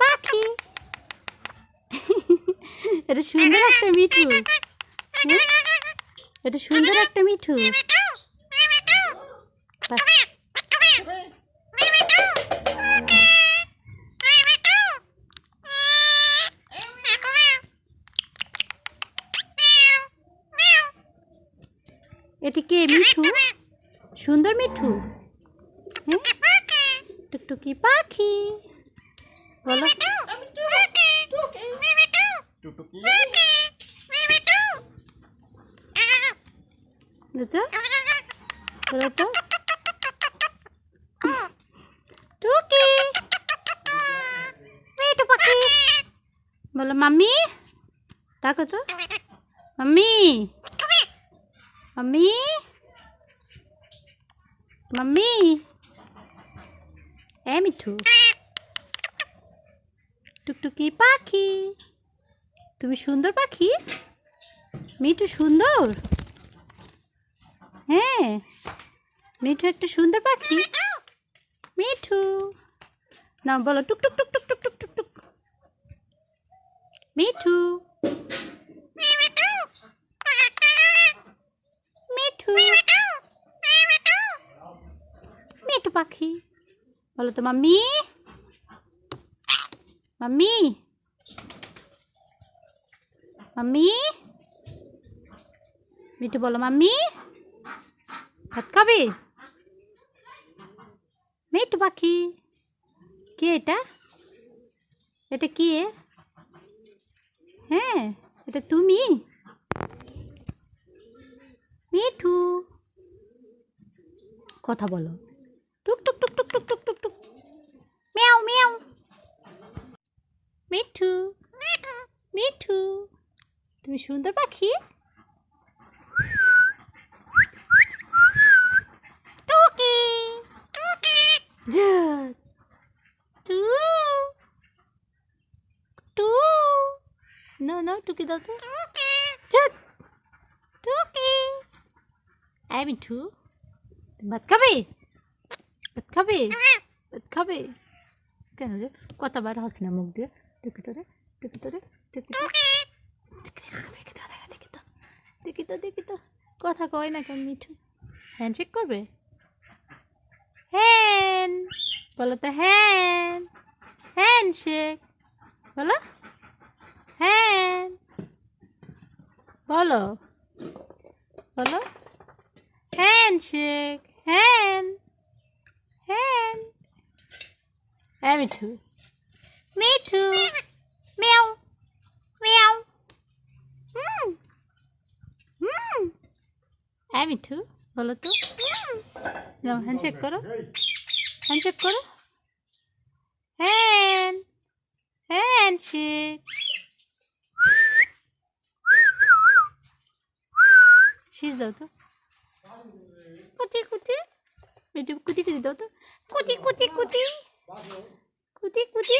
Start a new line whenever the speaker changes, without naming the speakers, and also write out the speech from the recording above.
পাখি। এটা সুন্দর একটা মিঠু। এটা সুন্দর একটা মিঠু। এটি কে? মিঠু, সুন্দর মিঠু। টুকটুকি পাখি বলো। বলো তো টুকি, মিঠু পাখি বলো। মাম্মি ডাকো তো, মাম্মি মাম্মি মাম্মি। এ মিঠু, টুকটুকি পাখি, তুমি সুন্দর পাখি। মিঠু সুন্দর, হ্যাঁ মিঠু একটা সুন্দর পাখি। মিঠু না বলো টুক টুক টুক টুক টুক টুক টুক টুক। মিঠু মিঠু মিঠু পাখি বলো তো। Mummy mummy mummy. মিঠু বলো মাম্মি। ভাত খাবি? মিঠু পাখি কে এটা? এটা কে? হ্যাঁ এটা তুমি? মিঠু কথা বলো। টুক টুক টুক টুক টুক টুক টুক টুক। মিয়াও মিয়াও। মিঠু মিঠু তুমি সুন্দর পাখি। টুকি টু টু নো নো টুকি দাও তো। টুকি এই মিঠু ভাত খাবে? ভাত খাবে? ভাত খাবে? কেন রে কথা বার হচ্ছে না মুখ দিয়ে? দেখি তো রে, দেখি তো রে, দেখি তো, দেখি তো, দেখি তো, দেখি তো, দেখি তো, কথা কয় না কেন মিঠু? হ্যান্ডশেক করবে? হ্যান্ড বলো তো। হ্যান্ড হ্যান্ডশেক বলো। হ্যান্ড বলো, বলো হ্যান্ডশেক। Hand hand. হ্যাঁ মিঠু মিঠু মিয়াও মিয়াও। হ্যাঁ মিঠু বলো তো। যাও হ্যান্ডশেক করো, হ্যান্ডশেক করো। Hand handshake. শীষ দাও তো। কুচি কুচি মিঠু কুচি কুচি দাও তো। কুচি কুচি কুচি কুচি কুচি।